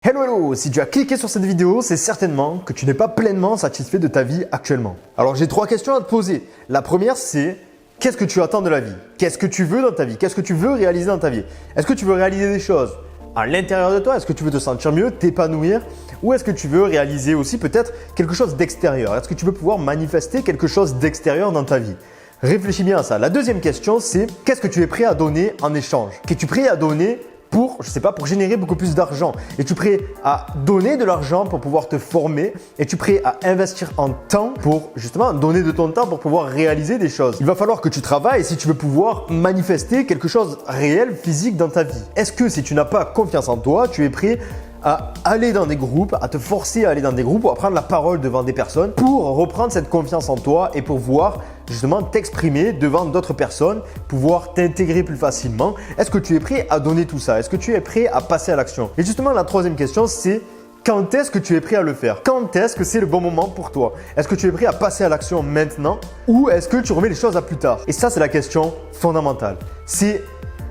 Hello hello, si tu as cliqué sur cette vidéo, c'est certainement que tu n'es pas pleinement satisfait de ta vie actuellement. Alors j'ai trois questions à te poser. La première c'est, qu'est-ce que tu attends de la vie? Qu'est-ce que tu veux dans ta vie? Qu'est-ce que tu veux réaliser dans ta vie? Est-ce que tu veux réaliser des choses à l'intérieur de toi? Est-ce que tu veux te sentir mieux, t'épanouir? Ou est-ce que tu veux réaliser aussi peut-être quelque chose d'extérieur? Est-ce que tu veux pouvoir manifester quelque chose d'extérieur dans ta vie? Réfléchis bien à ça. La deuxième question c'est, qu'est-ce que tu es prêt à donner en échange? Qu'es-tu prêt à donner pour, je sais pas, pour générer beaucoup plus d'argent? Es-tu prêt à donner de l'argent pour pouvoir te former? Es-tu prêt à investir en temps pour justement donner de ton temps pour pouvoir réaliser des choses? Il va falloir que tu travailles si tu veux pouvoir manifester quelque chose réel, physique dans ta vie. Est-ce que si tu n'as pas confiance en toi, tu es prêt à aller dans des groupes, à te forcer à aller dans des groupes ou à prendre la parole devant des personnes pour reprendre cette confiance en toi et pour pouvoir justement t'exprimer devant d'autres personnes, pouvoir t'intégrer plus facilement? Est-ce que tu es prêt à donner tout ça? Est-ce que tu es prêt à passer à l'action? Et justement, la troisième question, c'est quand est-ce que tu es prêt à le faire? Quand est-ce que c'est le bon moment pour toi? Est-ce que tu es prêt à passer à l'action maintenant ou est-ce que tu remets les choses à plus tard? Et ça, c'est la question fondamentale. C'est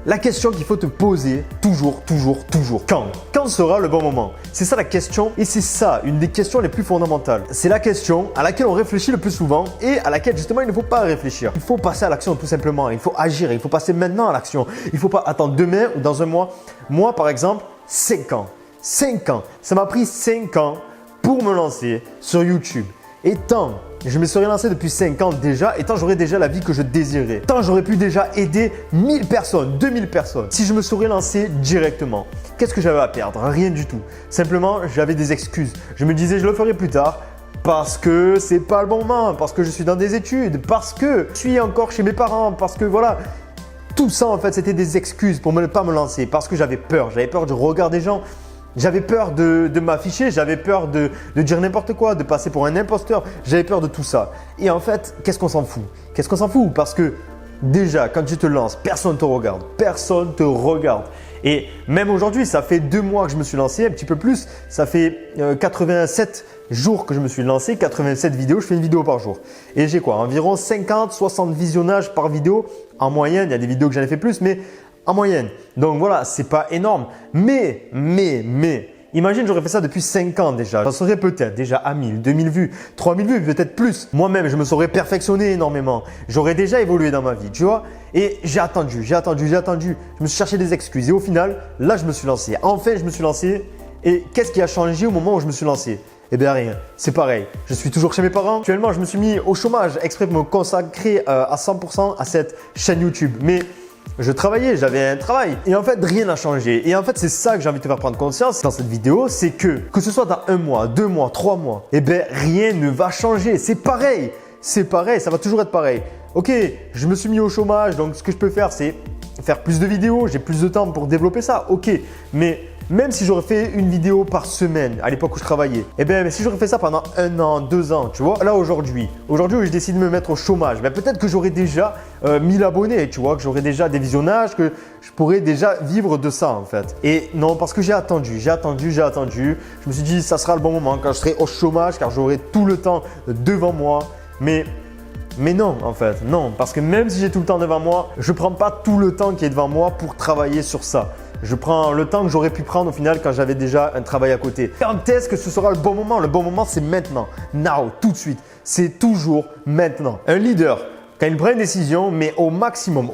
la question qu'il faut te poser toujours. Quand? Quand sera le bon moment? C'est ça la question et c'est ça une des questions les plus fondamentales. C'est la question à laquelle on réfléchit le plus souvent et à laquelle justement il ne faut pas réfléchir. Il faut passer à l'action tout simplement. Il faut agir. Il faut passer maintenant à l'action. Il ne faut pas attendre demain ou dans un mois. Moi par exemple, 5 ans. 5 ans. Ça m'a pris 5 ans pour me lancer sur YouTube. Et tant je me serais lancé depuis 5 ans déjà et tant j'aurais déjà la vie que je désirais. Tant j'aurais pu déjà aider 1000 personnes, 2000 personnes. Si je me serais lancé directement, qu'est-ce que j'avais à perdre? Rien du tout. Simplement, j'avais des excuses. Je me disais je le ferai plus tard parce que c'est pas le bon moment, parce que je suis dans des études, parce que je suis encore chez mes parents, parce que voilà. Tout ça en fait c'était des excuses pour ne pas me lancer parce que j'avais peur. J'avais peur du regard des gens. J'avais peur de m'afficher, j'avais peur de dire n'importe quoi, de passer pour un imposteur. J'avais peur de tout ça. Et en fait, qu'est-ce qu'on s'en fout? Qu'est-ce qu'on s'en fout? Parce que déjà, quand tu te lances, personne ne te regarde. Personne ne te regarde. Et même aujourd'hui, ça fait 2 mois que je me suis lancé, un petit peu plus. Ça fait 87 jours que je me suis lancé, 87 vidéos. Je fais une vidéo par jour. Et j'ai quoi? Environ 50-60 visionnages par vidéo en moyenne. Il y a des vidéos que j'en ai fait plus, mais en moyenne. Donc voilà, c'est pas énorme. Mais, imagine, j'aurais fait ça depuis 5 ans déjà. J'en serais peut-être déjà à 1000, 2000 vues, 3000 vues, peut-être plus. Moi-même, je me serais perfectionné énormément. J'aurais déjà évolué dans ma vie, tu vois. Et j'ai attendu. Je me suis cherché des excuses. Et au final, là, je me suis lancé. Enfin, je me suis lancé. Et qu'est-ce qui a changé au moment où je me suis lancé? Eh bien rien, c'est pareil. Je suis toujours chez mes parents. Actuellement, je me suis mis au chômage exprès pour me consacrer à 100% à cette chaîne YouTube. Mais je travaillais, j'avais un travail et en fait rien n'a changé. Et en fait c'est ça que j'ai envie de te faire prendre conscience dans cette vidéo, c'est que ce soit dans 1 mois, 2 mois, 3 mois, eh bien rien ne va changer. C'est pareil, ça va toujours être pareil. Ok, je me suis mis au chômage, donc ce que je peux faire c'est faire plus de vidéos, j'ai plus de temps pour développer ça, ok. Mais même si j'aurais fait une vidéo par semaine à l'époque où je travaillais, eh bien si j'aurais fait ça pendant 1 an, 2 ans, tu vois, là aujourd'hui où je décide de me mettre au chômage, ben peut-être que j'aurais déjà 1000 abonnés, tu vois, que j'aurais déjà des visionnages, que je pourrais déjà vivre de ça en fait. Et non, parce que j'ai attendu. Je me suis dit ça sera le bon moment quand je serai au chômage, car j'aurai tout le temps devant moi. Mais non, en fait, non. Parce que même si j'ai tout le temps devant moi, je ne prends pas tout le temps qui est devant moi pour travailler sur ça. Je prends le temps que j'aurais pu prendre au final quand j'avais déjà un travail à côté. Quand est-ce que ce sera le bon moment? Le bon moment, c'est maintenant. Now, tout de suite. C'est toujours maintenant. Un leader, quand il prend une décision, met au maximum,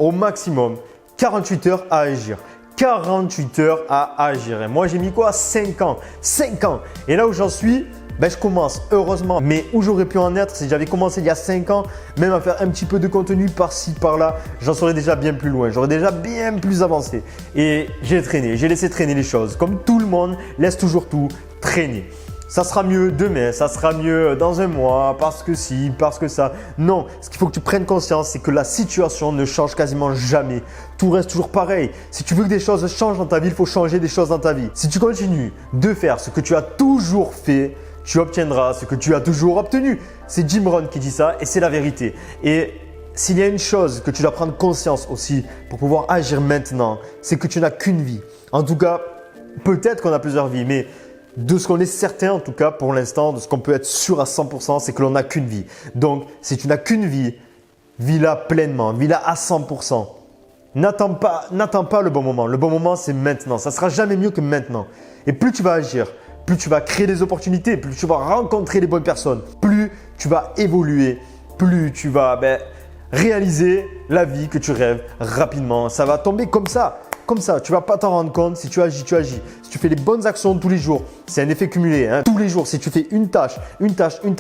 48 heures à agir. 48 heures à agir. Et moi, j'ai mis quoi? 5 ans. 5 ans. Et là où j'en suis, ben, je commence, heureusement. Mais où j'aurais pu en être si j'avais commencé il y a 5 ans, même à faire un petit peu de contenu par-ci, par-là, j'en serais déjà bien plus loin. J'aurais déjà bien plus avancé. Et j'ai laissé traîner les choses. Comme tout le monde laisse toujours tout traîner. Ça sera mieux demain, ça sera mieux dans 1 mois, parce que si, parce que ça. Non, ce qu'il faut que tu prennes conscience, c'est que la situation ne change quasiment jamais. Tout reste toujours pareil. Si tu veux que des choses changent dans ta vie, il faut changer des choses dans ta vie. Si tu continues de faire ce que tu as toujours fait, tu obtiendras ce que tu as toujours obtenu. C'est Jim Rohn qui dit ça et c'est la vérité. Et s'il y a une chose que tu dois prendre conscience aussi pour pouvoir agir maintenant, c'est que tu n'as qu'une vie. En tout cas, peut-être qu'on a plusieurs vies, mais de ce qu'on est certain en tout cas pour l'instant, de ce qu'on peut être sûr à 100%, c'est que l'on n'a qu'une vie. Donc, si tu n'as qu'une vie, vis-la pleinement, vis-la à 100%. n'attends pas le bon moment. Le bon moment, c'est maintenant. Ça ne sera jamais mieux que maintenant. Et plus tu vas agir, plus tu vas créer des opportunités, plus tu vas rencontrer les bonnes personnes, plus tu vas évoluer, plus tu vas réaliser la vie que tu rêves rapidement. Ça va tomber comme ça. Comme ça, tu ne vas pas t'en rendre compte. Si tu agis, tu agis. Si tu fais les bonnes actions tous les jours, c'est un effet cumulé. Tous les jours, si tu fais une tâche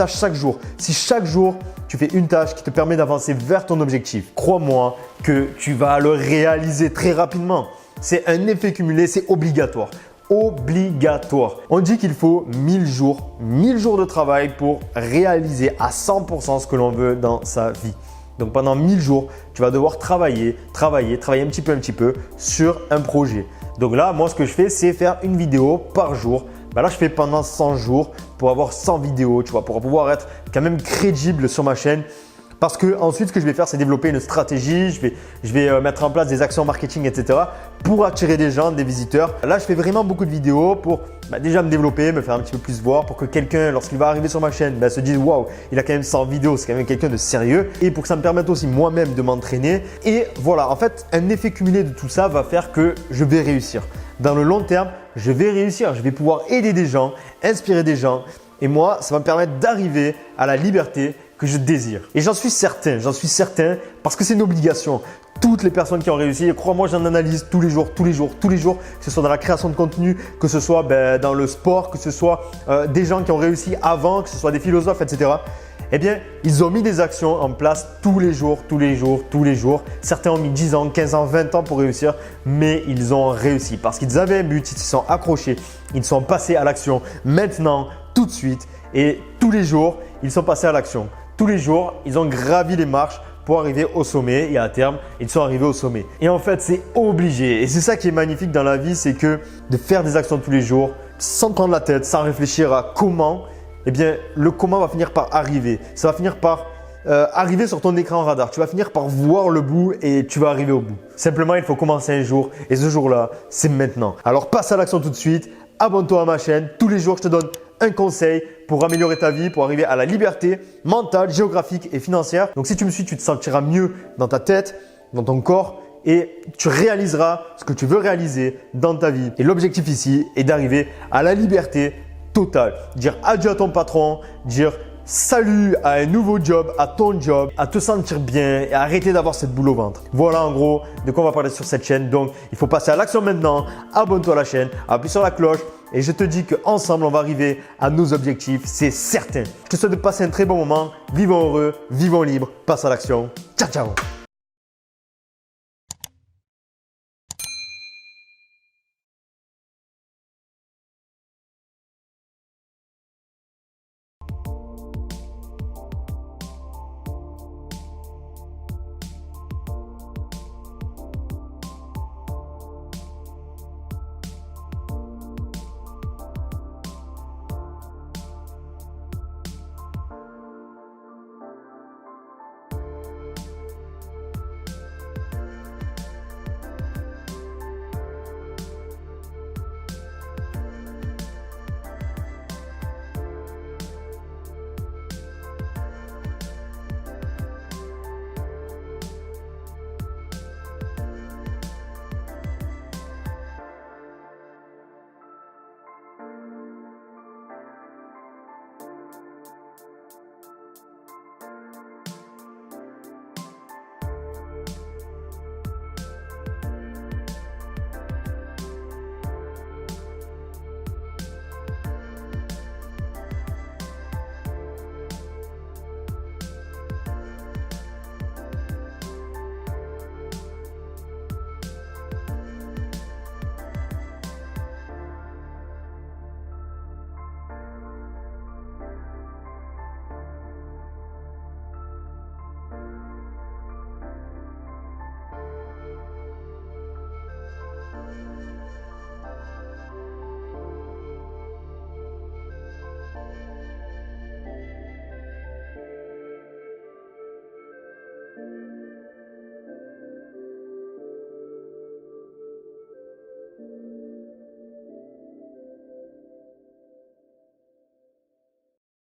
chaque jour, si chaque jour, tu fais une tâche qui te permet d'avancer vers ton objectif, crois-moi que tu vas le réaliser très rapidement. C'est un effet cumulé, c'est obligatoire. Obligatoire. On dit qu'il faut 1000 jours de travail pour réaliser à 100% ce que l'on veut dans sa vie. Donc pendant 1000 jours, tu vas devoir travailler un petit peu sur un projet. Donc là, moi, ce que je fais, c'est faire une vidéo par jour. Là, je fais pendant 100 jours pour avoir 100 vidéos, tu vois, pour pouvoir être quand même crédible sur ma chaîne. Parce que ensuite, ce que je vais faire, c'est développer une stratégie. Je vais mettre en place des actions marketing, etc. pour attirer des gens, des visiteurs. Là, je fais vraiment beaucoup de vidéos pour déjà me développer, me faire un petit peu plus voir, pour que quelqu'un, lorsqu'il va arriver sur ma chaîne, se dise « Waouh, il a quand même 100 vidéos, c'est quand même quelqu'un de sérieux ». Et pour que ça me permette aussi moi-même de m'entraîner. Et voilà, en fait, un effet cumulé de tout ça va faire que je vais réussir. Dans le long terme, je vais réussir. Je vais pouvoir aider des gens, inspirer des gens. Et moi, ça va me permettre d'arriver à la liberté que je désire. Et j'en suis certain parce que c'est une obligation. Toutes les personnes qui ont réussi, et crois-moi, j'en analyse tous les jours, que ce soit dans la création de contenu, que ce soit dans le sport, que ce soit des gens qui ont réussi avant, que ce soit des philosophes, etc. Eh bien, ils ont mis des actions en place tous les jours. Certains ont mis 10 ans, 15 ans, 20 ans pour réussir, mais ils ont réussi parce qu'ils avaient un but, ils se sont accrochés, ils sont passés à l'action maintenant, tout de suite. Et tous les jours, ils sont passés à l'action. Tous les jours, ils ont gravi les marches pour arriver au sommet et à terme, ils sont arrivés au sommet. Et en fait, c'est obligé. Et c'est ça qui est magnifique dans la vie, c'est que de faire des actions tous les jours, sans prendre la tête, sans réfléchir à comment, eh bien, le comment va finir par arriver. Ça va finir par arriver sur ton écran radar. Tu vas finir par voir le bout et tu vas arriver au bout. Simplement, il faut commencer un jour et ce jour-là, c'est maintenant. Alors, passe à l'action tout de suite. Abonne-toi à ma chaîne. Tous les jours, je te donne un conseil pour améliorer ta vie, pour arriver à la liberté mentale, géographique et financière. Donc si tu me suis, tu te sentiras mieux dans ta tête, dans ton corps et tu réaliseras ce que tu veux réaliser dans ta vie. Et l'objectif ici est d'arriver à la liberté totale. Dire adieu à ton patron, dire salut à un nouveau job, à ton job, à te sentir bien et arrêter d'avoir cette boule au ventre. Voilà en gros de quoi on va parler sur cette chaîne. Donc, il faut passer à l'action maintenant. Abonne-toi à la chaîne, appuie sur la cloche et je te dis qu'ensemble, on va arriver à nos objectifs. C'est certain. Je te souhaite de passer un très bon moment. Vivons heureux, vivons libres. Passe à l'action. Ciao, ciao.